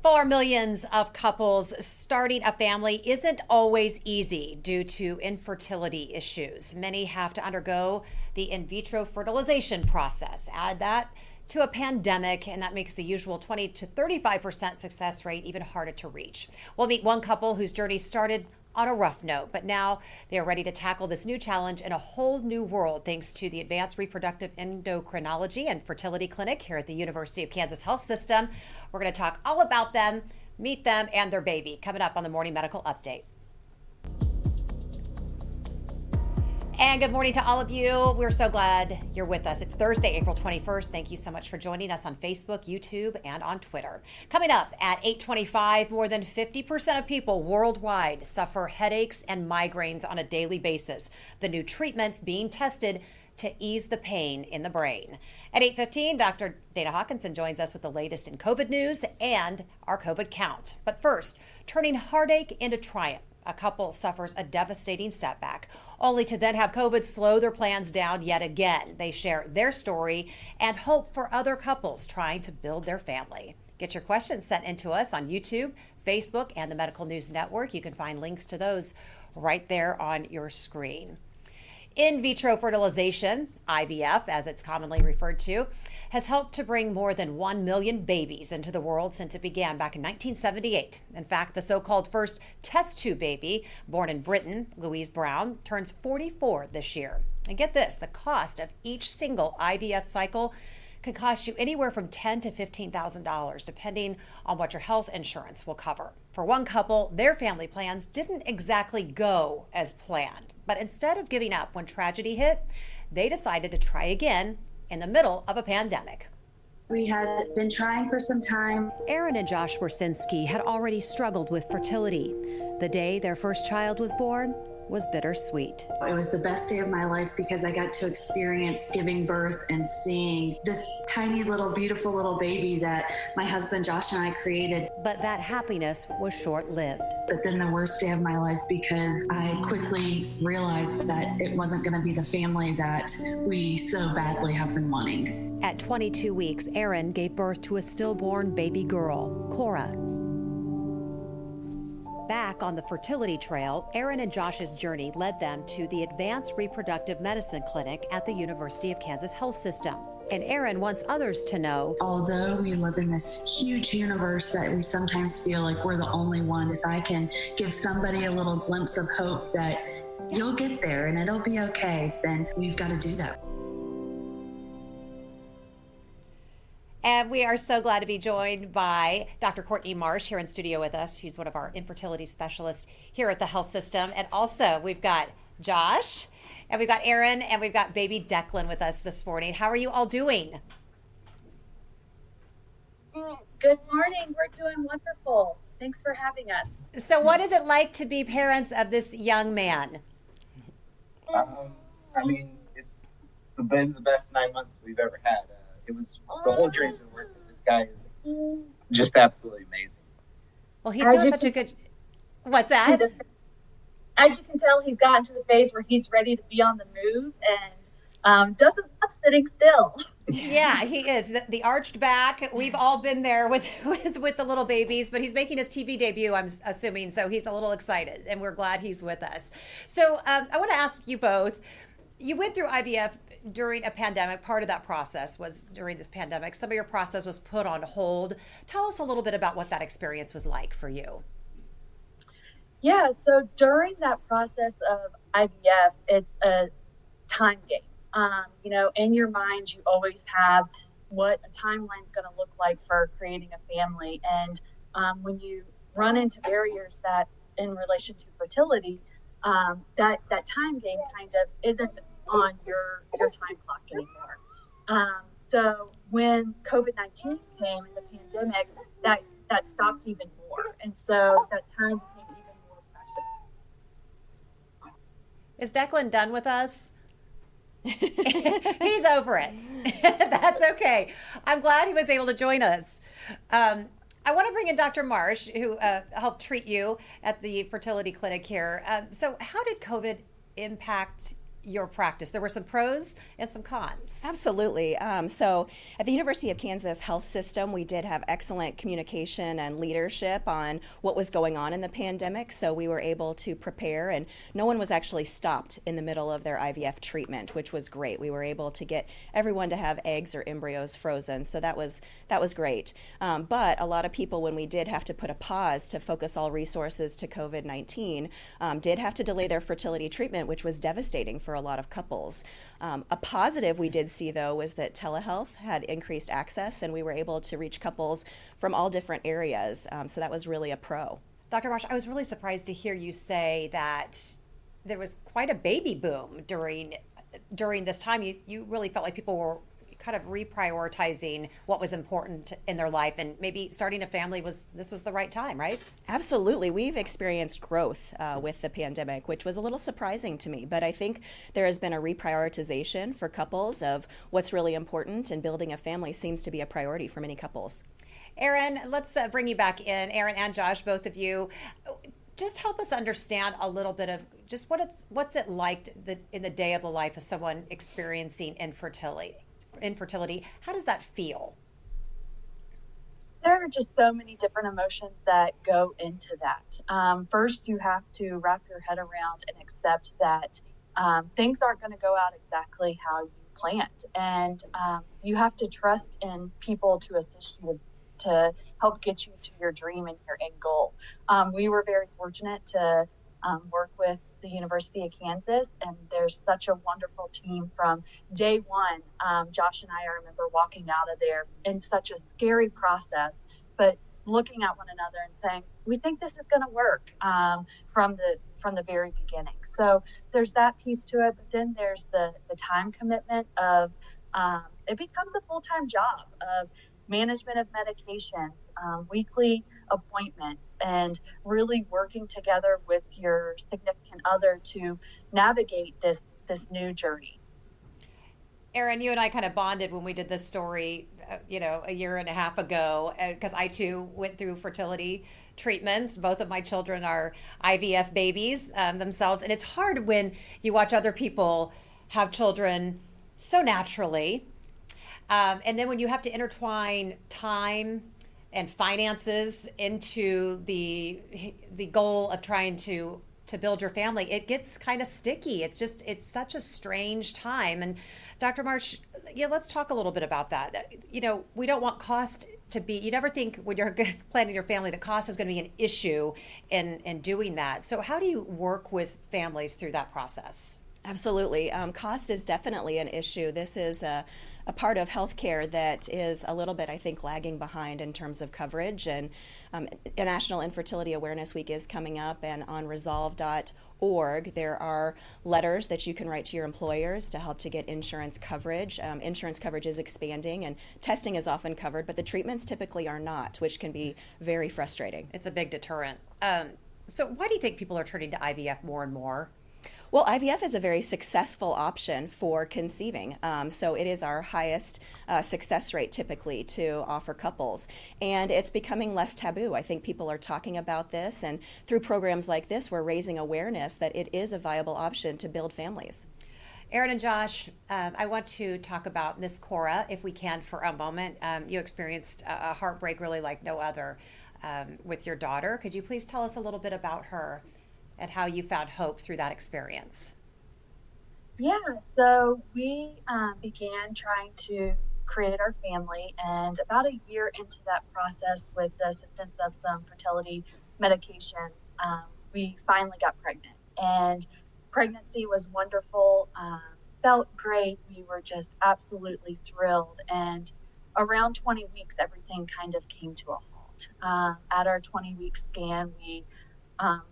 For millions of couples, starting a family isn't always easy due to infertility issues. Many have to undergo the in-vitro fertilization process. Add that to a pandemic, and that makes the usual 20 to 35% success rate even harder to reach. We'll meet one couple whose journey started on a rough note, but now they are ready to tackle this new challenge in a whole new world thanks to the Advanced Reproductive Endocrinology and Fertility Clinic here at the University of Kansas Health System. We're going to talk all about them, meet them, and their baby coming up on the Morning Medical Update. And good morning to all of you. We're so glad you're with us. It's Thursday, April 21st. Thank you so much for joining us on Facebook, YouTube, and on Twitter. Coming up at 8:25, more than 50% of people worldwide suffer headaches and migraines on a daily basis. The new treatments being tested to ease the pain in the brain. At 8:15, Dr. Dana Hawkinson joins us with the latest in COVID news and our COVID count. But first, turning heartache into triumph. A couple suffers a devastating setback, only to then have COVID slow their plans down yet again. They share their story and hope for other couples trying to build their family. Get your questions sent into us on YouTube, Facebook, and the Medical News Network. You can find links to those right there on your screen. In-vitro fertilization, IVF as it's commonly referred to, has helped to bring more than 1 million babies into the world since it began back in 1978. In fact, the so-called first test tube baby, born in Britain, Louise Brown, turns 44 this year. And get this, the cost of each single IVF cycle can cost you anywhere from $10,000 to $15,000, depending on what your health insurance will cover. For one couple, their family plans didn't exactly go as planned. But instead of giving up when tragedy hit, they decided to try again in the middle of a pandemic. We had been trying for some time. Aaron and Josh Wersinski had already struggled with fertility. The day their first child was born was bittersweet. It was the best day of my life because I got to experience giving birth and seeing this tiny little, beautiful little baby that my husband Josh and I created. But that happiness was short-lived. But then the worst day of my life because I quickly realized that it wasn't going to be the family that we so badly have been wanting. At 22 weeks, Aaron gave birth to a stillborn baby girl, Cora. Back on the fertility trail, Aaron and Josh's journey led them to the Advanced Reproductive Medicine Clinic at the University of Kansas Health System. And Aaron wants others to know, although we live in this huge universe that we sometimes feel like we're the only one, if I can give somebody a little glimpse of hope that you'll get there and it'll be okay, then we've got to do that. And we are so glad to be joined by Dr. Courtney Marsh here in studio with us. She's one of our infertility specialists here at the health system. And also we've got Josh, and we've got Aaron, and we've got baby Declan with us this morning. How are you all doing? Good morning. We're doing wonderful. Thanks for having us. So what is it like to be parents of this young man? I mean, it's been the best 9 months we've ever had. It was the whole dream's been worth it. This guy is just absolutely amazing. Well, he's doing such a good. What's that? As you can tell, he's gotten to the phase where he's ready to be on the move and doesn't love sitting still. Yeah, he is. The arched back. We've all been there with the little babies, but he's making his TV debut, I'm assuming, so he's a little excited, and we're glad he's with us. So I want to ask you both. You went through IVF during a pandemic. Part of that process was during this pandemic. Some of your process was put on hold. Tell us a little bit about what that experience was like for you. Yeah, so during that process of IVF, it's a time game. In your mind, you always have what a timeline's going to look like for creating a family. And when you run into barriers that in relation to fertility, that time game kind of isn't on your time clock anymore. So when COVID-19 came in the pandemic, that stopped even more. And so that time became even more precious. Is Declan done with us? He's over it. That's okay. I'm glad he was able to join us. I want to bring in Dr. Marsh, who helped treat you at the fertility clinic here. So how did COVID impact your practice? There were some pros and some cons. Absolutely. So at the University of Kansas Health System, we did have excellent communication and leadership on what was going on in the pandemic. So we were able to prepare, and no one was actually stopped in the middle of their IVF treatment, which was great. We were able to get everyone to have eggs or embryos frozen. So that was great. But a lot of people, when we did have to put a pause to focus all resources to COVID-19, did have to delay their fertility treatment, which was devastating for a lot of couples. A positive we did see, though, was that telehealth had increased access, and we were able to reach couples from all different areas. So that was really a pro. Dr. Marsh, I was really surprised to hear you say that there was quite a baby boom during this time. You really felt like people were kind of reprioritizing what was important in their life, and maybe starting a family was the right time, right? Absolutely. We've experienced growth with the pandemic, which was a little surprising to me, but I think there has been a reprioritization for couples of what's really important, and building a family seems to be a priority for many couples. Erin, let's bring you back in. Erin and Josh, both of you, just help us understand a little bit of just what's it like in the day of the life of someone experiencing infertility. How does that feel? There are just so many different emotions that go into that. First, you have to wrap your head around and accept that things aren't going to go out exactly how you planned. And you have to trust in people to assist you to help get you to your dream and your end goal. We were very fortunate to work with the University of Kansas, and there's such a wonderful team from day one. Josh and I remember walking out of there in such a scary process, but looking at one another and saying, we think this is going to work from the very beginning. So there's that piece to it, but then there's the time commitment of it becomes a full-time job of management of medications, weekly appointments, and really working together with your significant other to navigate this new journey. Erin, you and I kind of bonded when we did this story, a year and a half ago, because I too went through fertility treatments. Both of my children are IVF babies themselves, and it's hard when you watch other people have children so naturally. And then when you have to intertwine time and finances into the goal of trying to build your family, it gets kind of sticky. It's such a strange time. And Dr. Marsh, let's talk a little bit about that. We don't want cost to be, you never think when you're planning your family that cost is going to be an issue in doing that. So how do you work with families through that process? Absolutely. Cost is definitely an issue. This is a part of healthcare that is a little bit, I think, lagging behind in terms of coverage. And National Infertility Awareness Week is coming up, and on resolve.org there are letters that you can write to your employers to help to get insurance coverage. Insurance coverage is expanding, and testing is often covered, but the treatments typically are not, which can be very frustrating. It's a big deterrent. So why do you think people are turning to IVF more and more? Well, IVF is a very successful option for conceiving. So it is our highest success rate typically to offer couples. And it's becoming less taboo. I think people are talking about this, and through programs like this, we're raising awareness that it is a viable option to build families. Erin and Josh, I want to talk about Miss Cora, if we can, for a moment. You experienced a heartbreak really like no other with your daughter. Could you please tell us a little bit about her and how you found hope through that experience? Yeah, so we began trying to create our family, and about a year into that process, with the assistance of some fertility medications, we finally got pregnant. And pregnancy was wonderful, felt great. We were just absolutely thrilled. And around 20 weeks, everything kind of came to a halt. At our 20-week scan, we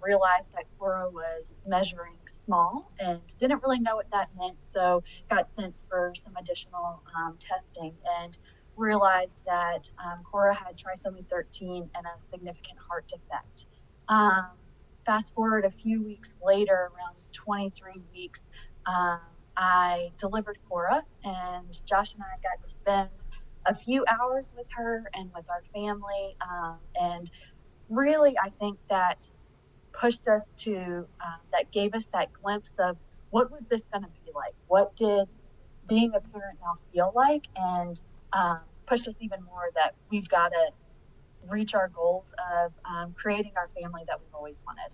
realized that Cora was measuring small and didn't really know what that meant, so got sent for some additional testing and realized that Cora had trisomy 13 and a significant heart defect. Fast forward a few weeks later, around 23 weeks, I delivered Cora, and Josh and I got to spend a few hours with her and with our family, and really I think that pushed us to, that gave us that glimpse of what was this going to be like? What did being a parent now feel like? And pushed us even more that we've got to reach our goals of creating our family that we've always wanted.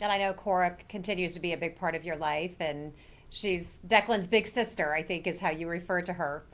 And I know Cora continues to be a big part of your life, and she's Declan's big sister, I think is how you refer to her.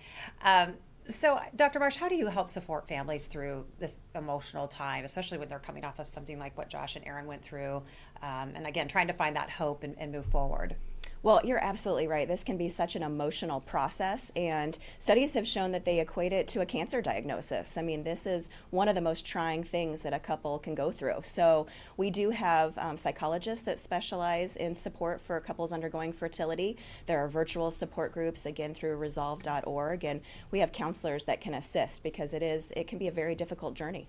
So, Dr. Marsh, how do you help support families through this emotional time, especially when they're coming off of something like what Josh and Erin went through? And again, trying to find that hope and move forward. Well, you're absolutely right. This can be such an emotional process, and studies have shown that they equate it to a cancer diagnosis. I mean, this is one of the most trying things that a couple can go through. So we do have psychologists that specialize in support for couples undergoing fertility. There are virtual support groups, again, through resolve.org, and we have counselors that can assist because it can be a very difficult journey.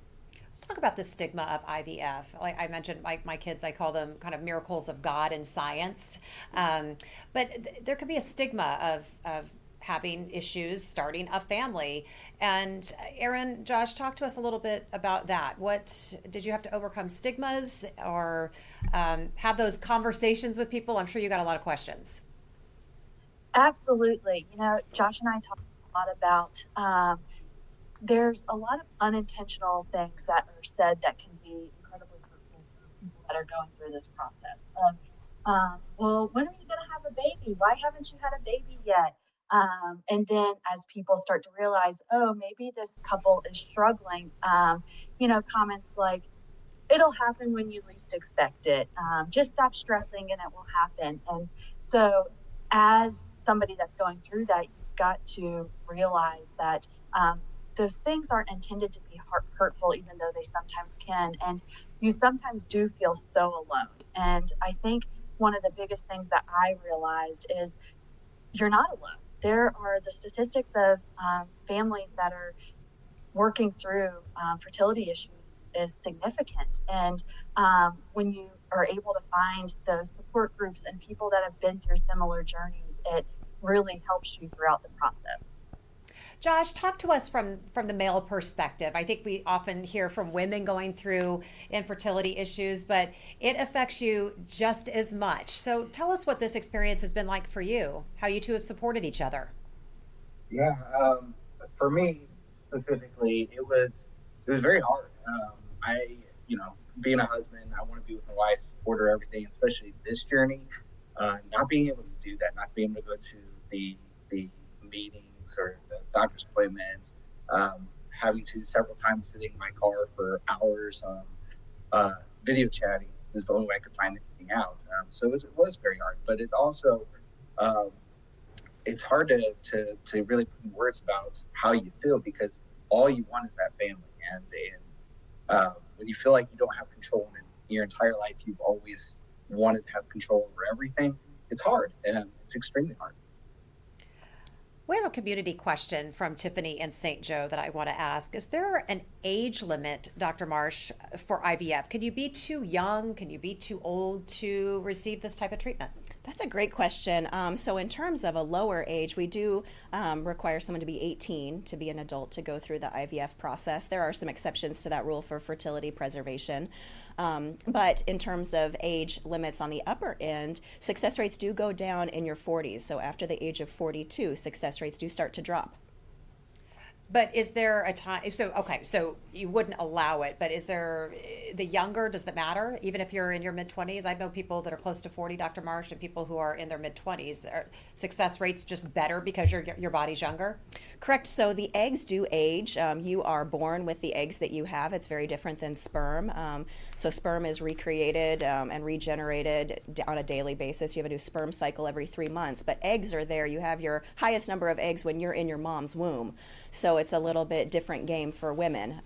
Let's talk about the stigma of IVF. Like I mentioned, my kids, I call them kind of miracles of God in science. But there could be a stigma of having issues starting a family. And Erin, Josh, talk to us a little bit about that. What did you have to overcome stigmas or have those conversations with people? I'm sure you got a lot of questions. Absolutely. Josh and I talked a lot about there's a lot of unintentional things that are said that can be incredibly hurtful for people that are going through this process of, well, when are you going to have a baby? Why haven't you had a baby yet? And then as people start to realize, oh, maybe this couple is struggling, comments like, it'll happen when you least expect it. Just stop stressing and it will happen. And so as somebody that's going through that, you've got to realize that those things aren't intended to be hurtful, even though they sometimes can. And you sometimes do feel so alone. And I think one of the biggest things that I realized is you're not alone. There are the statistics of families that are working through fertility issues is significant. And when you are able to find those support groups and people that have been through similar journeys, it really helps you throughout the process. Josh, talk to us from the male perspective. I think we often hear from women going through infertility issues, but it affects you just as much. So tell us what this experience has been like for you, how you two have supported each other. Yeah, for me specifically, it was very hard. Being a husband, I want to be with my wife, support her everything, especially this journey. Not being able to do that, not being able to go to the meetings or the doctor's appointments, having to several times sitting in my car for hours, video chatting is the only way I could find anything out. So it was very hard, but it also, it's hard to really put in words about how you feel because all you want is that family. And when you feel like you don't have control in your entire life, you've always wanted to have control over everything. It's hard, and it's extremely hard. We have a community question from Tiffany in St. Joe that I want to ask. Is there an age limit, Dr. Marsh, for IVF? Can you be too young? Can you be too old to receive this type of treatment? That's a great question. So in terms of a lower age, we do require someone to be 18 to be an adult to go through the IVF process. There are some exceptions to that rule for fertility preservation. But in terms of age limits on the upper end, success rates do go down in your 40s. So after the age of 42, success rates do start to drop. But is there a time, so you wouldn't allow it, but is there, the younger, does that matter? Even if you're in your mid-20s? I know people that are close to 40, Dr. Marsh, and people who are in their mid-20s. Are success rates just better because your body's younger? Correct. So the eggs do age. You are born with the eggs that you have. It's very different than sperm. So sperm is recreated and regenerated on a daily basis. You have a new sperm cycle every 3 months. But eggs are there. You have your highest number of eggs when you're in your mom's womb. So it's a little bit different game for women.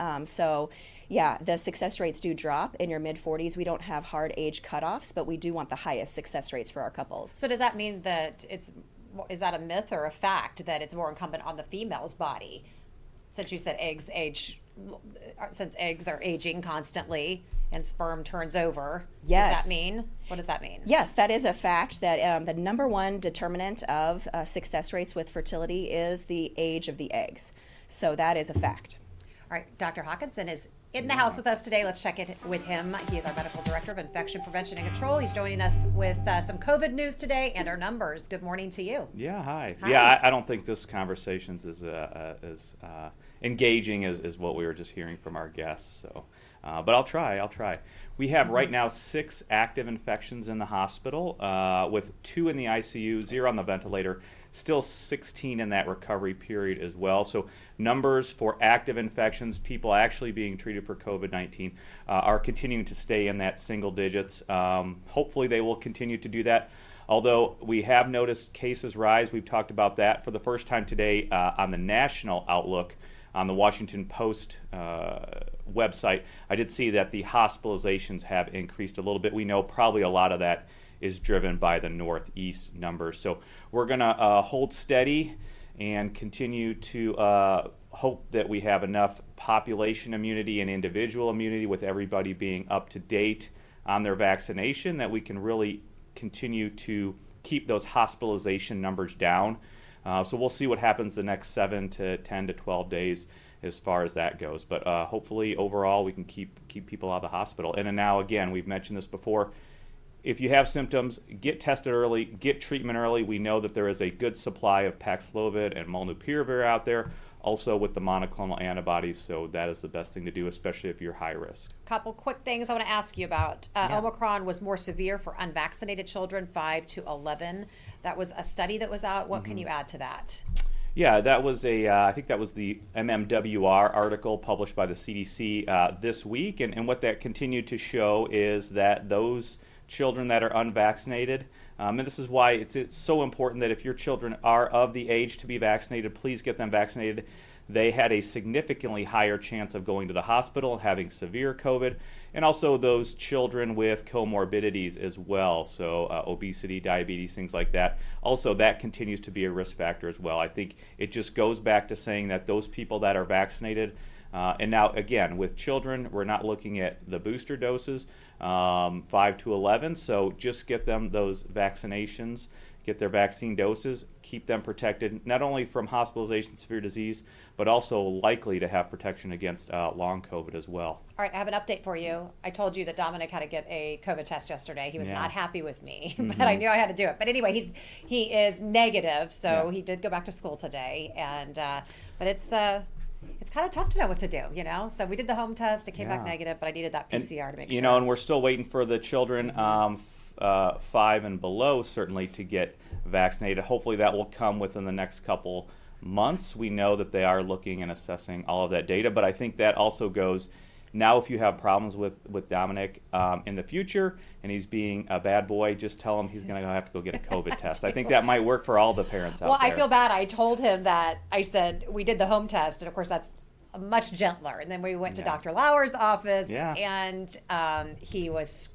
Yeah, the success rates do drop in your mid-40s. We don't have hard age cutoffs, but we do want the highest success rates for our couples. So does that mean that is that a myth or a fact that it's more incumbent on the female's body? Since you said since eggs are aging constantly and sperm turns over, yes. What does that mean? Yes, that is a fact that the number one determinant of success rates with fertility is the age of the eggs. So that is a fact. All All right, Dr. Hawkinson is in the house with us today. Let's check in with him. He is our Medical Director of Infection Prevention and Control. He's joining us with some COVID news today and our numbers. Good morning to you. Yeah, hi. Hi. Yeah, I don't think this conversation's as engaging as what we were just hearing from our guests. So, but I'll try. We have right now 6 active infections in the hospital, with 2 in the ICU, 0 on the ventilator. Still 16 in that recovery period as well. So numbers for active infections, people actually being treated for COVID-19, are continuing to stay in that single digits. Hopefully they will continue to do that. Although we have noticed cases rise, we've talked about that for the first time today on the national outlook on the Washington Post website. I did see that the hospitalizations have increased a little bit. We know probably a lot of that is driven by the Northeast numbers. So we're going to hold steady and continue to hope that we have enough population immunity and individual immunity with everybody being up to date on their vaccination that we can really continue to keep those hospitalization numbers down. So we'll see what happens the next 7 to 10 to 12 days as far as that goes. But hopefully overall we can keep people out of the hospital. And then now again, we've mentioned this before, if you have symptoms, get tested early, get treatment early. We know that there is a good supply of Paxlovid and Molnupiravir out there, also with the monoclonal antibodies, so that is the best thing to do, especially if you're high risk. Couple quick things I want to ask you about. Omicron was more severe for unvaccinated children, 5 to 11. That was a study that was out. What can you add to that? Yeah, that was I think that was the MMWR article published by the CDC this week, and what that continued to show is that those children that are unvaccinated, and this is why it's so important that if your children are of the age to be vaccinated, please get them vaccinated. They had a significantly higher chance of going to the hospital, having severe COVID, and also those children with comorbidities as well, so obesity, diabetes, things like that. Also, that continues to be a risk factor as well. I think it just goes back to saying that those people that are vaccinated, and now, again, with children, we're not looking at the booster doses, 5 to 11, so just get them those vaccinations, get their vaccine doses, keep them protected, not only from hospitalization, severe disease, but also likely to have protection against long COVID as well. All right, I have an update for you. I told you that Dominic had to get a COVID test yesterday. He was not happy with me, but I knew I had to do it. But anyway, he is negative, so he did go back to school today, and but it's kind of tough to know what to do, you know? So we did the home test. It came back negative, but I needed that PCR to make sure. You know, and we're still waiting for the children 5 and below, certainly, to get vaccinated. Hopefully that will come within the next couple months. We know that they are looking and assessing all of that data, but I think that also goes, now if you have problems with Dominic in the future and he's being a bad boy, just tell him he's going to have to go get a COVID test. I think that might work for all the parents out there. Well, I feel bad. I told him that, I said, we did the home test, and of course that's much gentler. And then we went to Dr. Lauer's office, and he was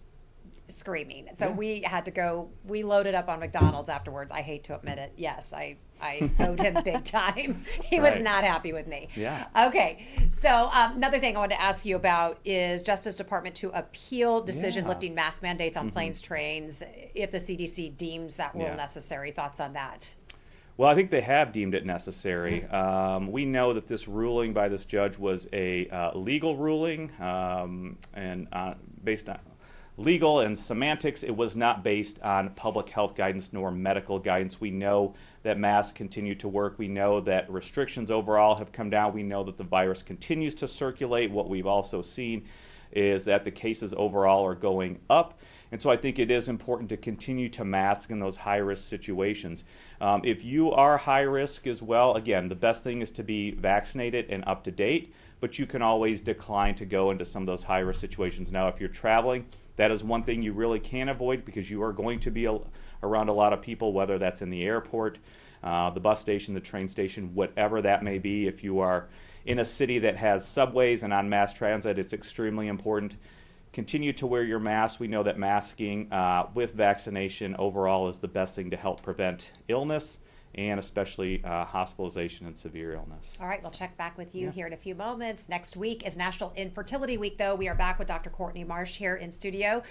screaming. So we had to go, we loaded up on McDonald's afterwards. I hate to admit it. Yes, I owed him big time. He was not happy with me. Yeah. Okay. So another thing I wanted to ask you about is Justice Department to appeal decision lifting mask mandates on planes, trains, if the CDC deems that rule necessary. Thoughts on that? Well, I think they have deemed it necessary. We know that this ruling by this judge was a legal ruling, and based on legal and semantics. It was not based on public health guidance nor medical guidance. We know that masks continue to work. We know that restrictions overall have come down. We know that the virus continues to circulate. What we've also seen is that the cases overall are going up. And so I think it is important to continue to mask in those high-risk situations. If you are high risk as well, again, the best thing is to be vaccinated and up to date, but you can always decline to go into some of those high-risk situations. Now, if you're traveling, that is one thing you really can't avoid because you are going to be around a lot of people, whether that's in the airport, the bus station, the train station, whatever that may be. If you are in a city that has subways and on mass transit, it's extremely important. Continue to wear your mask. We know that masking with vaccination overall is the best thing to help prevent illness and especially hospitalization and severe illness. All right, we'll check back with you here in a few moments. Next week is National Infertility Week, though. We are back with Dr. Courtney Marsh here in studio,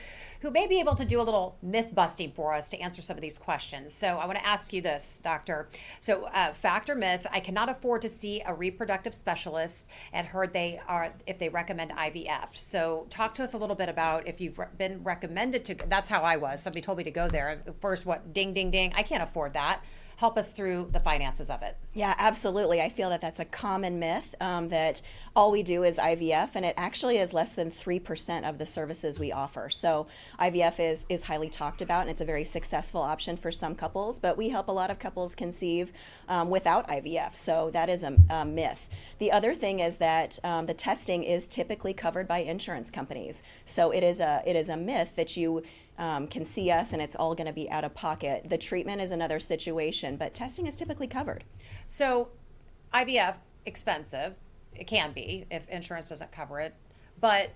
who may be able to do a little myth busting for us to answer some of these questions. So I want to ask you this, doctor. So fact or myth, I cannot afford to see a reproductive specialist and heard if they recommend IVF. So talk to us a little bit about if you've been recommended to, that's how I was. Somebody told me to go there. First, what, ding, ding, ding. I can't afford that. Help us through the finances of it. Yeah, absolutely. I feel that that's a common myth, that all we do is IVF, and it actually is less than 3% of the services we offer. So IVF is highly talked about, and it's a very successful option for some couples, but we help a lot of couples conceive without IVF. So that is a myth. The other thing is that the testing is typically covered by insurance companies. So it is a myth that you can see us and it's all going to be out of pocket. The treatment is another situation, but testing is typically covered. So IVF, expensive. It can be if insurance doesn't cover it. But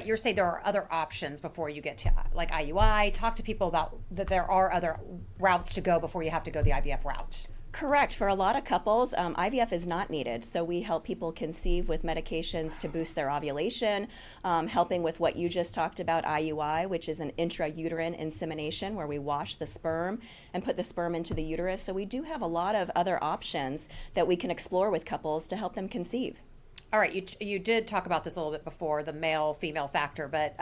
you're saying there are other options before you get to like IUI. Talk to people about that there are other routes to go before you have to go the IVF route. Correct. For a lot of couples, IVF is not needed. So we help people conceive with medications to boost their ovulation, helping with what you just talked about, IUI, which is an intrauterine insemination where we wash the sperm and put the sperm into the uterus. So we do have a lot of other options that we can explore with couples to help them conceive. All right, you did talk about this a little bit before, the male-female factor, but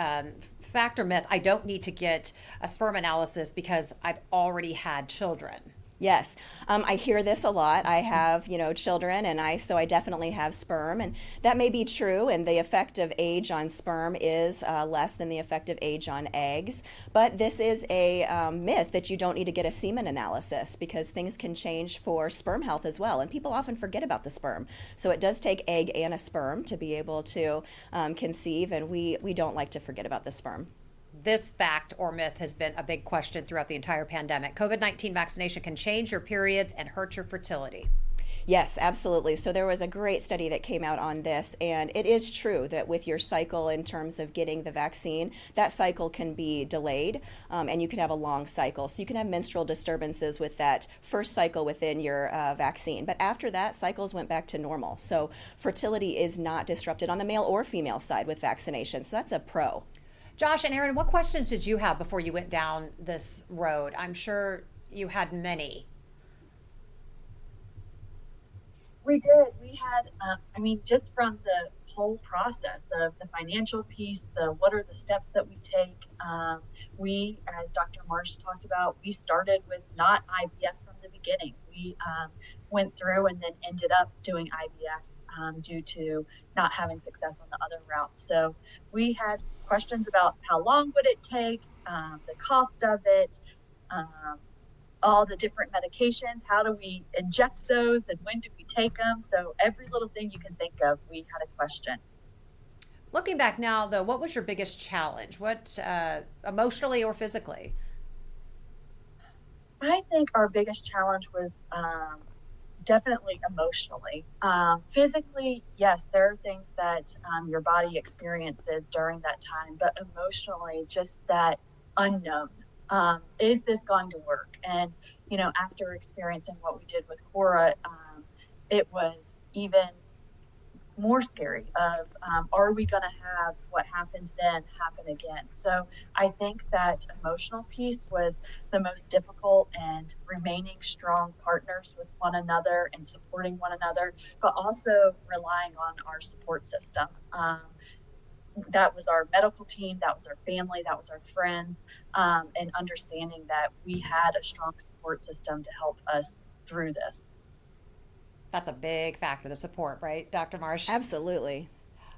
fact or myth, I don't need to get a sperm analysis because I've already had children. Yes, I hear this a lot. I have, children, and so I definitely have sperm, and that may be true. And the effect of age on sperm is less than the effect of age on eggs. But this is a myth that you don't need to get a semen analysis because things can change for sperm health as well. And people often forget about the sperm. So it does take egg and a sperm to be able to conceive, and we don't like to forget about the sperm. This fact or myth has been a big question throughout the entire pandemic. COVID-19 vaccination can change your periods and hurt your fertility. Yes, absolutely. So there was a great study that came out on this, and it is true that with your cycle in terms of getting the vaccine, that cycle can be delayed, and you can have a long cycle. So you can have menstrual disturbances with that first cycle within your vaccine. But after that, cycles went back to normal. So fertility is not disrupted on the male or female side with vaccination. So that's a pro. Josh and Aaron, what questions did you have before you went down this road? I'm sure you had many. We did. We had, just from the whole process of the financial piece, what are the steps that we take. We, as Dr. Marsh talked about, we started with not IVF from the beginning. We went through and then ended up doing IVF due to not having success on the other routes. So we had questions about how long would it take, the cost of it, all the different medications, how do we inject those and when do we take them? So every little thing you can think of, we had a question. Looking back now, though, what was your biggest challenge? What, emotionally or physically? I think our biggest challenge was definitely emotionally. Physically, yes, there are things that your body experiences during that time, but emotionally, just that unknown. Is this going to work? And, after experiencing what we did with Cora, it was even more scary of, are we going to have what happened then happen again? So I think that emotional piece was the most difficult, and remaining strong partners with one another and supporting one another, but also relying on our support system. That was our medical team, that was our family, that was our friends, and understanding that we had a strong support system to help us through this. That's a big factor, the support, right, Dr. Marsh? Absolutely.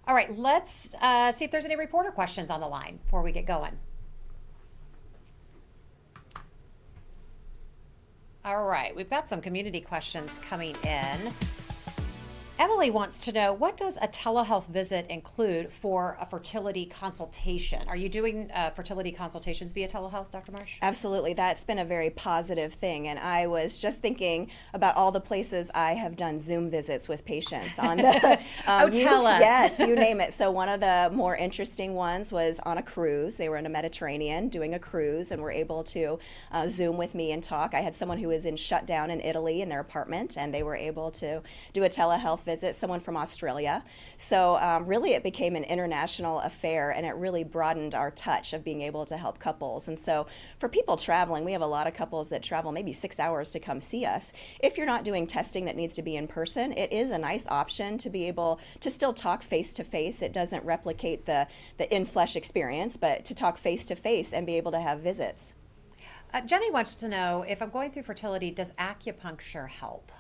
All right, let's see if there's any reporter questions on the line before we get going. All right, we've got some community questions coming in. Emily wants to know, what does a telehealth visit include for a fertility consultation? Are you doing fertility consultations via telehealth, Dr. Marsh? Absolutely. That's been a very positive thing. And I was just thinking about all the places I have done Zoom visits with patients on the tell us. Yes, you name it. So one of the more interesting ones was on a cruise. They were in the Mediterranean doing a cruise and were able to Zoom with me and talk. I had someone who was in shutdown in Italy in their apartment, and they were able to do a telehealth visit, someone from Australia. So really it became an international affair, and it really broadened our touch of being able to help couples. And so for people traveling, we have a lot of couples that travel maybe 6 hours to come see us. If you're not doing testing that needs to be in person, it is a nice option to be able to still talk face to face. It doesn't replicate the in-flesh experience, but to talk face to face and be able to have visits. Jenny wants to know, if I'm going through fertility, does acupuncture help?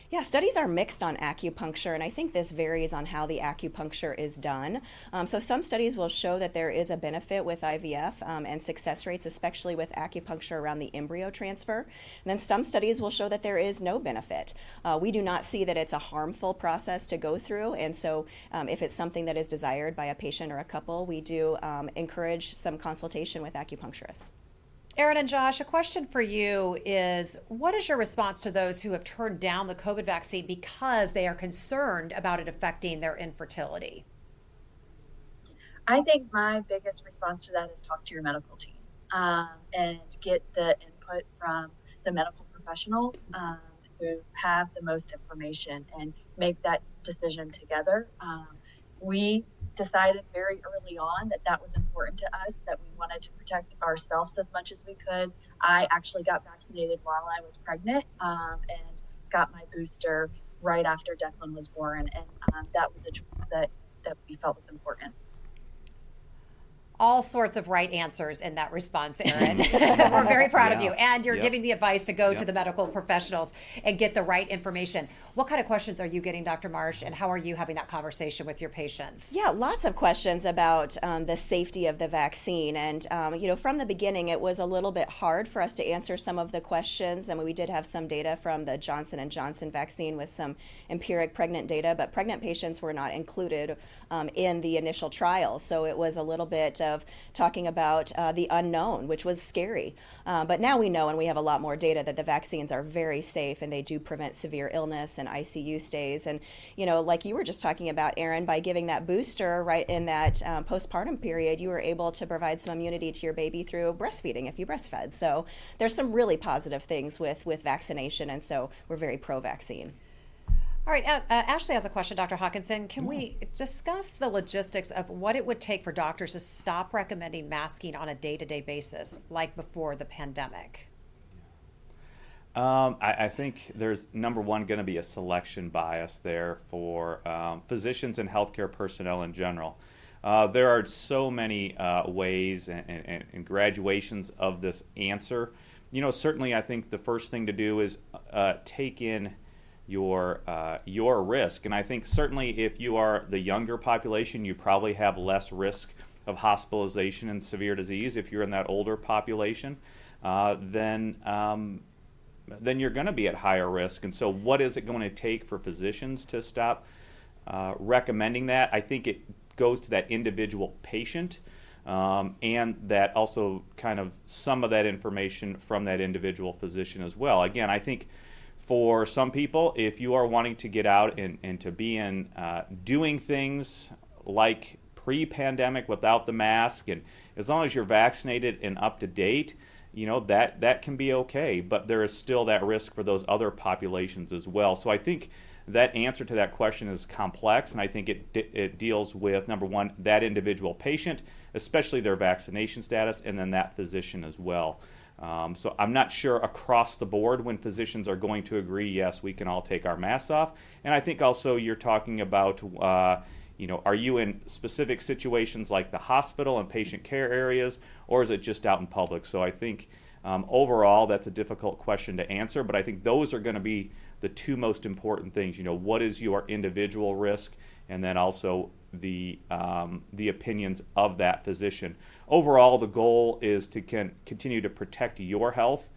Yeah, studies are mixed on acupuncture, and I think this varies on how the acupuncture is done. So some studies will show that there is a benefit with IVF and success rates, especially with acupuncture around the embryo transfer. And then some studies will show that there is no benefit. We do not see that it's a harmful process to go through, and so if it's something that is desired by a patient or a couple, we do encourage some consultation with acupuncturists. Erin and Josh, a question for you is, what is your response to those who have turned down the COVID vaccine because they are concerned about it affecting their infertility? I think my biggest response to that is talk to your medical team and get the input from the medical professionals who have the most information and make that decision together. We decided very early on that that was important to us, that we wanted to protect ourselves as much as we could. I actually got vaccinated while I was pregnant and got my booster right after Declan was born. And that was a choice that we felt was important. All sorts of right answers in that response, Erin. We're very proud of you. And you're giving the advice to go to the medical professionals and get the right information. What kind of questions are you getting, Dr. Marsh, and how are you having that conversation with your patients? Yeah, lots of questions about the safety of the vaccine. And, from the beginning, it was a little bit hard for us to answer some of the questions. I mean, we did have some data from the Johnson & Johnson vaccine with some empiric pregnant data, but pregnant patients were not included in the initial trial. So it was a little bit of talking about the unknown, which was scary. But now we know, and we have a lot more data, that the vaccines are very safe and they do prevent severe illness and ICU stays. And, like you were just talking about, Erin, by giving that booster right in that postpartum period, you were able to provide some immunity to your baby through breastfeeding if you breastfed. So there's some really positive things with vaccination, and so we're very pro-vaccine. All right, Ashley has a question, Dr. Hawkinson. Can we discuss the logistics of what it would take for doctors to stop recommending masking on a day-to-day basis, like before the pandemic? I think there's, number one, going to be a selection bias there for physicians and healthcare personnel in general. There are so many ways and graduations of this answer. Certainly I think the first thing to do is take in your risk. And I think certainly if you are the younger population, you probably have less risk of hospitalization and severe disease. If you're in that older population, then you're going to be at higher risk. And so what is it going to take for physicians to stop recommending that? I think it goes to that individual patient, and that also kind of some of that information from that individual physician as well. Again, I think for some people, if you are wanting to get out and to be in doing things like pre-pandemic without the mask, and as long as you're vaccinated and up to date, that can be okay. But there is still that risk for those other populations as well. So I think that answer to that question is complex, and I think it deals with, number one, that individual patient, especially their vaccination status, and then that physician as well. So I'm not sure across the board when physicians are going to agree, yes, we can all take our masks off. And I think also you're talking about, are you in specific situations like the hospital and patient care areas, or is it just out in public? So I think overall that's a difficult question to answer, but I think those are going to be the two most important things. What is your individual risk, and then also the opinions of that physician. Overall, the goal is to continue to protect your health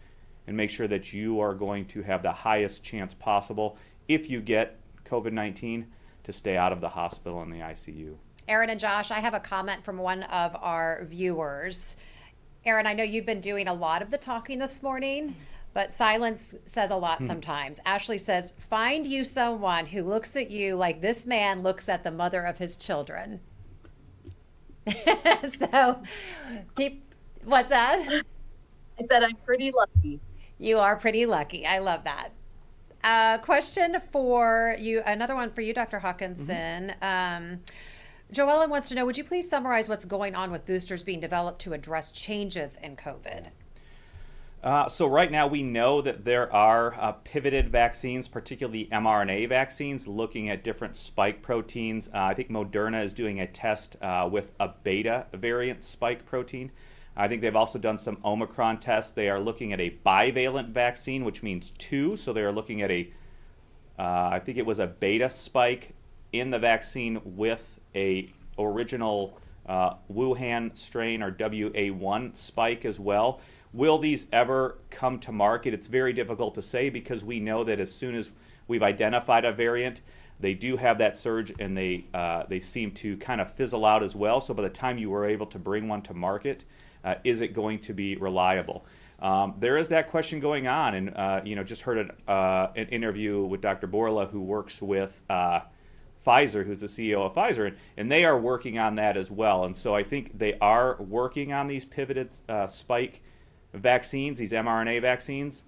and make sure that you are going to have the highest chance possible if you get COVID-19 to stay out of the hospital and the ICU. Erin and Josh, I have a comment from one of our viewers. Erin, I know you've been doing a lot of the talking this morning, but silence says a lot sometimes. Ashley says, find you someone who looks at you like this man looks at the mother of his children. So, what's that? I said I'm pretty lucky. You are pretty lucky. I love that. Question for you, another one for you, Dr. Hawkinson. Joellen wants to know, would you please summarize what's going on with boosters being developed to address changes in COVID? So right now we know that there are pivoted vaccines, particularly mRNA vaccines, looking at different spike proteins. I think Moderna is doing a test with a beta variant spike protein. I think they've also done some Omicron tests. They are looking at a bivalent vaccine, which means 2. So they are looking at I think it was a beta spike in the vaccine with a original Wuhan strain or WA1 spike as well. Will these ever come to market? It's very difficult to say because we know that as soon as we've identified a variant, they do have that surge and they seem to kind of fizzle out as well. So by the time you were able to bring one to market, is it going to be reliable? There is that question going on, and just heard an interview with Dr. Borla, who works with Pfizer, who's the CEO of Pfizer, and they are working on that as well. And so I think they are working on these pivoted spike vaccines, these mRNA vaccines.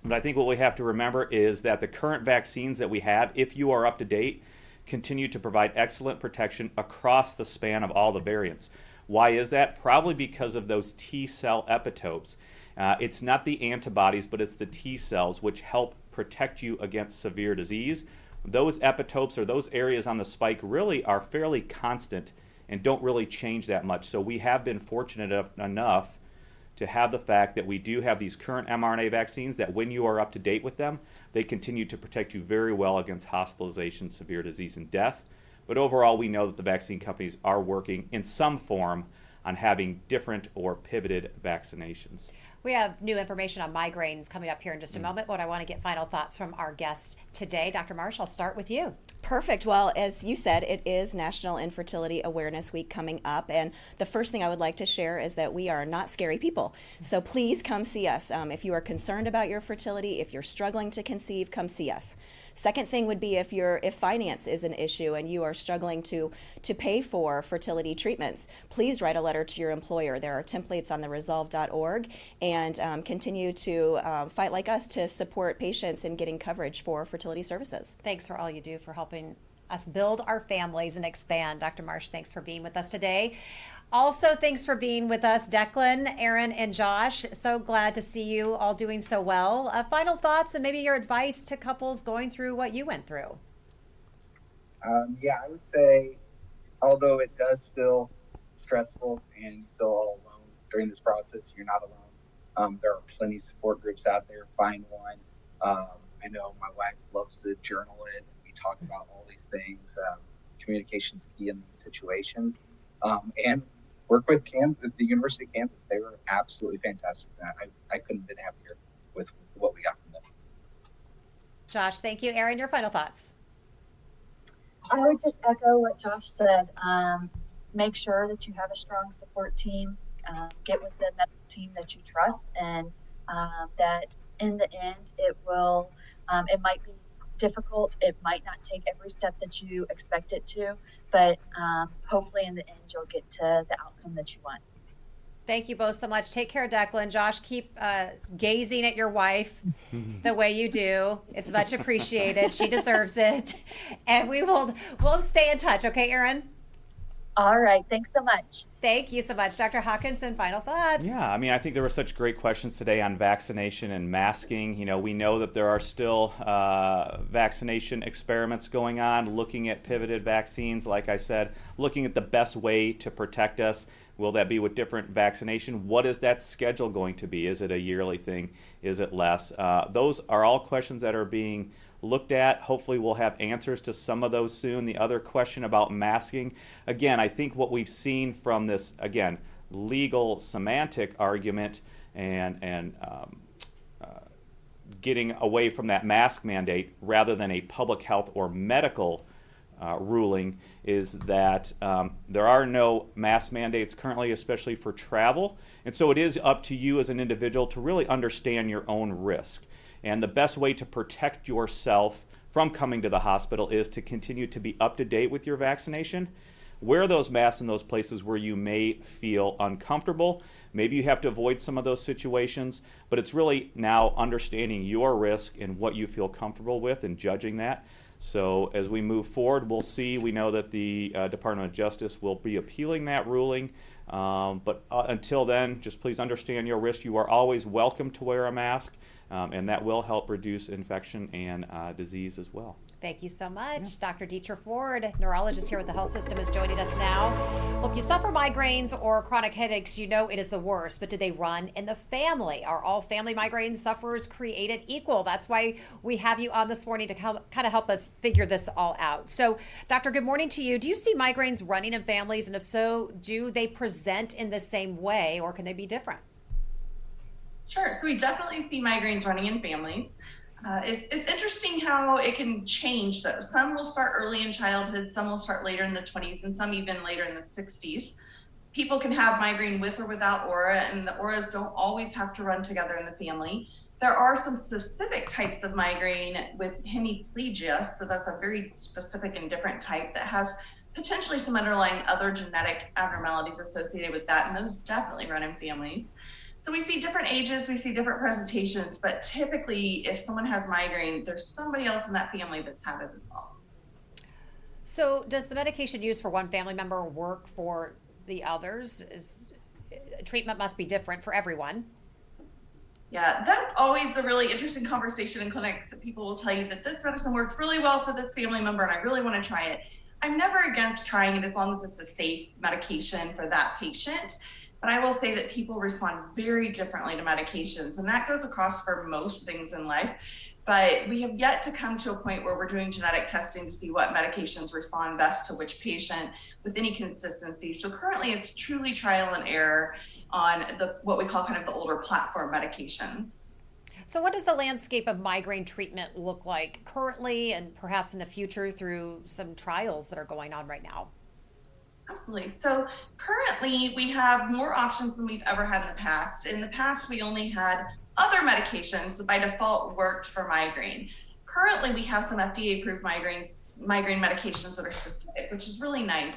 But I think what we have to remember is that the current vaccines that we have, if you are up to date, continue to provide excellent protection across the span of all the variants. Why is that? Probably because of those T cell epitopes. It's not the antibodies, but it's the T cells which help protect you against severe disease. Those epitopes or those areas on the spike really are fairly constant and don't really change that much. So we have been fortunate enough to have the fact that we do have these current mRNA vaccines that when you are up to date with them, they continue to protect you very well against hospitalization, severe disease, and death. But overall, we know that the vaccine companies are working in some form on having different or pivoted vaccinations. We have new information on migraines coming up here in just a moment, but I want to get final thoughts from our guest today. Dr. Marsh, I'll start with you. Perfect. Well, as you said, it is National Infertility Awareness Week coming up, and the first thing I would like to share is that we are not scary people. So please come see us. If you are concerned about your fertility, if you're struggling to conceive, come see us. Second thing would be if finance is an issue and you are struggling to pay for fertility treatments, please write a letter to your employer. There are templates on the resolve.org, and continue to fight like us to support patients in getting coverage for fertility services. Thanks for all you do for helping us build our families and expand. Dr. Marsh, thanks for being with us today. Also, thanks for being with us, Declan, Erin, and Josh. So glad to see you all doing so well. Final thoughts and maybe your advice to couples going through what you went through. I would say, although it does feel stressful and you feel all alone during this process, you're not alone. There are plenty of support groups out there. Find one. I know my wife loves to journal it. We talk about all these things. Communication's key in these situations. And work with the University of Kansas. They were absolutely fantastic. I couldn't have been happier with what we got from them. Josh, thank you. Erin, your final thoughts. I would just echo what Josh said. Make sure that you have a strong support team. Get with the medical team that you trust, and that in the end, it might be difficult. It might not take every step that you expect it to, but hopefully in the end, you'll get to the outcome that you want. Thank you both so much. Take care, Declan. Josh, keep gazing at your wife the way you do. It's much appreciated. She deserves it. And we'll stay in touch. Okay, Erin? All right. Thanks so much. Thank you so much. Dr. Hawkinson, final thoughts? Yeah, I think there were such great questions today on vaccination and masking. We know that there are still vaccination experiments going on, looking at pivoted vaccines, like I said, looking at the best way to protect us. Will that be with different vaccination? What is that schedule going to be? Is it a yearly thing? Is it less? Those are all questions that are being looked at. Hopefully we'll have answers to some of those soon. The other question about masking, again, I think what we've seen from this, again, legal semantic argument and getting away from that mask mandate rather than a public health or medical ruling is that there are no mask mandates currently, especially for travel. And so it is up to you as an individual to really understand your own risk. And the best way to protect yourself from coming to the hospital is to continue to be up to date with your vaccination. Wear those masks in those places where you may feel uncomfortable. Maybe you have to avoid some of those situations, but it's really now understanding your risk and what you feel comfortable with and judging that. So as we move forward, we'll see. We know that the Department of Justice will be appealing that ruling. But until then, just please understand your risk. You are always welcome to wear a mask, and that will help reduce infection and disease as well. Thank you so much. Yeah. Dr. Dietrich Ford, neurologist here with the Health System, is joining us now. Well, if you suffer migraines or chronic headaches, you know it is the worst, but do they run in the family? Are all family migraine sufferers created equal? That's why we have you on this morning to kind of help us figure this all out. So, Doctor, good morning to you. Do you see migraines running in families? And if so, do they present in the same way or can they be different? Sure. So we definitely see migraines running in families. It's interesting how it can change, though. Some will start early in childhood, some will start later in the 20s, and some even later in the 60s. People can have migraine with or without aura, and the auras don't always have to run together in the family. There are some specific types of migraine with hemiplegia, so that's a very specific and different type that has potentially some underlying other genetic abnormalities associated with that, and those definitely run in families. So we see different ages, we see different presentations, but typically if someone has migraine, there's somebody else in that family that's had it as well. So does the medication used for one family member work for the others? Treatment must be different for everyone. Yeah, that's always a really interesting conversation in clinics that people will tell you that this medicine worked really well for this family member and I really want to try it. I'm never against trying it as long as it's a safe medication for that patient. But I will say that people respond very differently to medications, and that goes across for most things in life. But we have yet to come to a point where we're doing genetic testing to see what medications respond best to which patient with any consistency. So currently it's truly trial and error on what we call kind of the older platform medications. So what does the landscape of migraine treatment look like currently and perhaps in the future through some trials that are going on right now? Absolutely. So currently we have more options than we've ever had in the past. In the past, we only had other medications that by default worked for migraine. Currently, we have some FDA-approved migraine medications that are specific, which is really nice.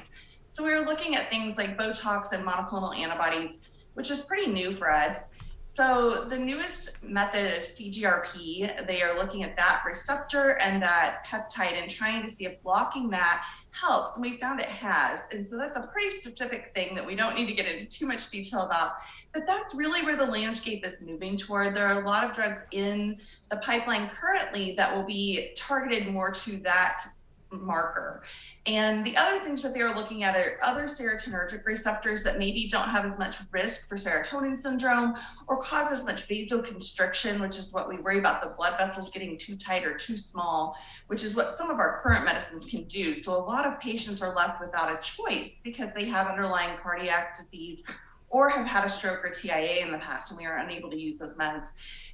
So we were looking at things like Botox and monoclonal antibodies, which is pretty new for us. So the newest method is CGRP. They are looking at that receptor and that peptide and trying to see if blocking that helps, and we found it has. And so that's a pretty specific thing that we don't need to get into too much detail about, but that's really where the landscape is moving toward. There are a lot of drugs in the pipeline currently that will be targeted more to that marker. And the other things that they are looking at are other serotonergic receptors that maybe don't have as much risk for serotonin syndrome or cause as much vasoconstriction, which is what we worry about, the blood vessels getting too tight or too small, which is what some of our current medicines can do. So a lot of patients are left without a choice because they have underlying cardiac disease or have had a stroke or TIA in the past, and we are unable to use those meds.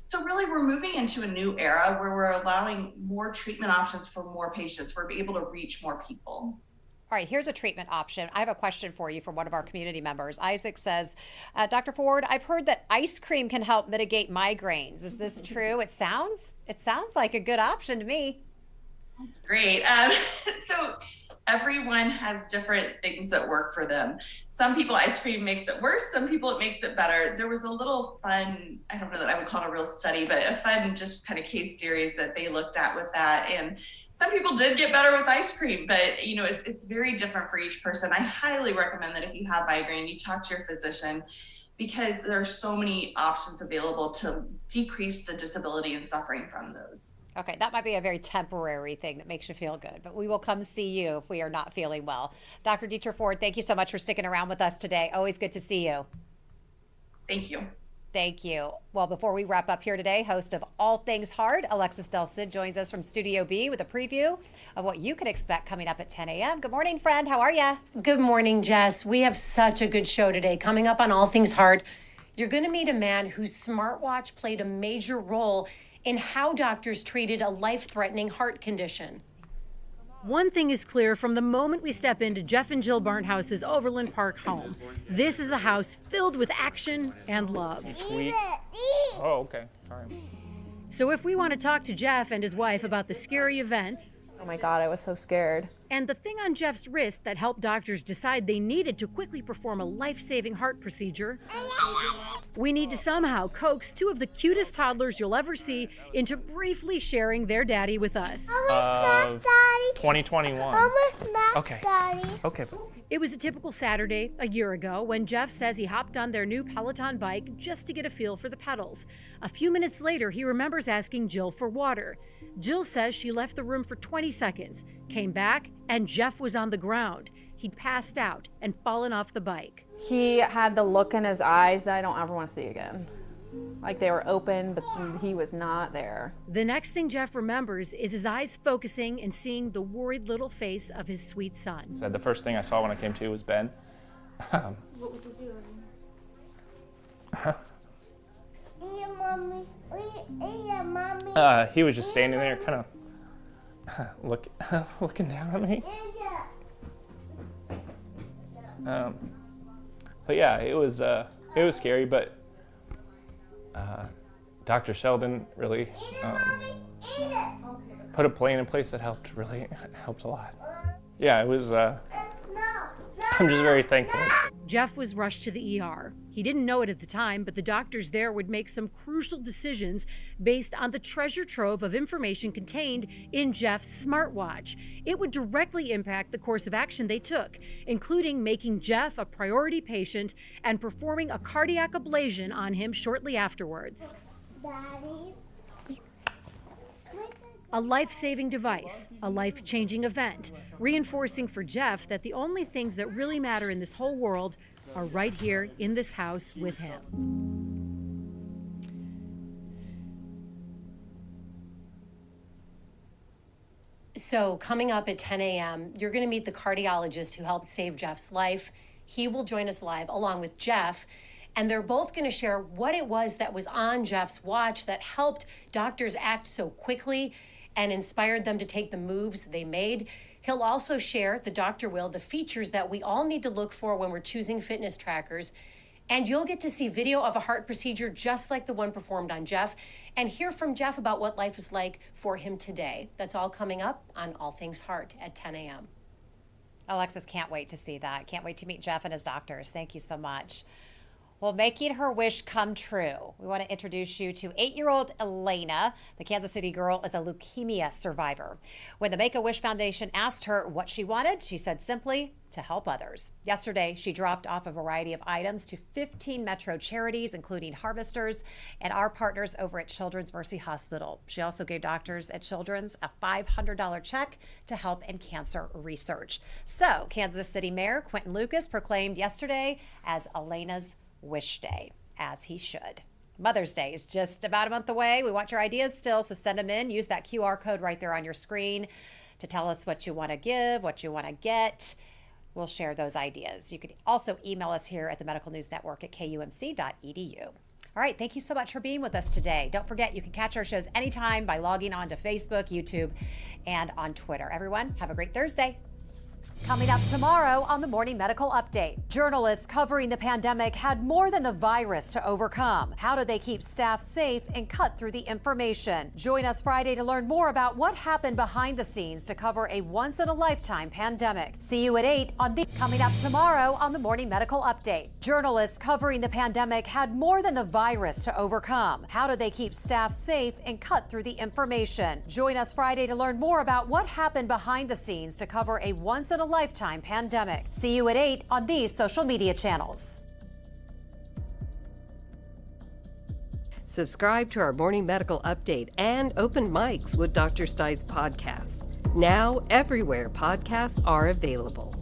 So really, we're moving into a new era where we're allowing more treatment options for more patients. We're able to reach more people. All right, here's a treatment option. I have a question for you from one of our community members. Isaac says, Dr. Ford, I've heard that ice cream can help mitigate migraines. Is this true? It sounds like a good option to me. That's great. So everyone has different things that work for them. Some people, ice cream makes it worse. Some people, it makes it better. There was a little fun, I don't know that I would call it a real study, but a fun just kind of case series that they looked at with that. And some people did get better with ice cream, but it's very different for each person. I highly recommend that if you have migraine, you talk to your physician, because there are so many options available to decrease the disability and suffering from those. Okay, that might be a very temporary thing that makes you feel good, but we will come see you if we are not feeling well. Dr. Dietrich Ford, thank you so much for sticking around with us today. Always good to see you. Thank you. Thank you. Well, before we wrap up here today, host of All Things Hard, Alexis Del Cid, joins us from Studio B with a preview of what you can expect coming up at 10 a.m. Good morning, friend. How are you? Good morning, Jess. We have such a good show today. Coming up on All Things Hard, you're going to meet a man whose smartwatch played a major role in how doctors treated a life-threatening heart condition. One thing is clear from the moment we step into Jeff and Jill Barnhouse's Overland Park home. This is a house filled with action and love. Sweet. Oh, okay. Sorry. So if we want to talk to Jeff and his wife about the scary event, oh my God, I was so scared. and the thing on Jeff's wrist that helped doctors decide they needed to quickly perform a life-saving heart procedure, we need to somehow coax two of the cutest toddlers you'll ever see into briefly sharing their daddy with us. 2021. Okay. Okay. It was a typical Saturday a year ago when Jeff says he hopped on their new Peloton bike just to get a feel for the pedals. A few minutes later, he remembers asking Jill for water. Jill says she left the room for 20 seconds, came back, and Jeff was on the ground. He'd passed out and fallen off the bike. He had the look in his eyes that I don't ever want to see again. Like they were open, but he was not there. The next thing Jeff remembers is his eyes focusing and seeing the worried little face of his sweet son. Said the first thing I saw when I came to was Ben. What was he doing? He was just standing there, kind of looking down at me. But yeah, it was scary, but Dr. Sheldon really put a plan in place that helped a lot. Yeah, it was, I'm just very thankful. Jeff was rushed to the ER. He didn't know it at the time, but the doctors there would make some crucial decisions based on the treasure trove of information contained in Jeff's smartwatch. It would directly impact the course of action they took, including making Jeff a priority patient and performing a cardiac ablation on him shortly afterwards. Daddy. A life-saving device, a life-changing event, reinforcing for Jeff that the only things that really matter in this whole world are right here in this house with him. So coming up at 10 a.m., you're going to meet the cardiologist who helped save Jeff's life. He will join us live along with Jeff, and they're both going to share what it was that was on Jeff's watch that helped doctors act so quickly and inspired them to take the moves they made. He'll also share, the doctor will, the features that we all need to look for when we're choosing fitness trackers. And you'll get to see video of a heart procedure just like the one performed on Jeff and hear from Jeff about what life is like for him today. That's all coming up on All Things Heart at 10 a.m. Alexis, can't wait to see that. Can't wait to meet Jeff and his doctors. Thank you so much. Well, making her wish come true, we want to introduce you to 8-year-old Elena. The Kansas City girl is a leukemia survivor. When the Make-A-Wish Foundation asked her what she wanted, she said simply, to help others. Yesterday, she dropped off a variety of items to 15 Metro charities, including Harvesters and our partners over at Children's Mercy Hospital. She also gave doctors at Children's a $500 check to help in cancer research. So, Kansas City Mayor Quentin Lucas proclaimed yesterday as Elena's Wish Day, as he should. Mother's Day is just about a month away. We want your ideas still, so send them in. Use that QR code right there on your screen to tell us what you want to give, what you want to get. We'll share those ideas. You could also email us here at the Medical News Network at kumc.edu. All right, thank you so much for being with us today. Don't forget, you can catch our shows anytime by logging on to Facebook, YouTube, and on Twitter. Everyone, have a great Thursday. Coming up tomorrow on the Morning Medical Update, journalists covering the pandemic had more than the virus to overcome. How do they keep staff safe and cut through the information? Join us Friday to learn more about what happened behind the scenes to cover a once-in-a-lifetime pandemic. See you at 8 on the Coming up tomorrow on the Morning Medical Update. Journalists covering the pandemic had more than the virus to overcome. How do they keep staff safe and cut through the information? Join us Friday to learn more about what happened behind the scenes to cover a once-in-a-lifetime pandemic. See you at 8 on these social media channels. Subscribe to our Morning Medical Update and Open Mics with Dr. Stites podcasts. Now, everywhere podcasts are available.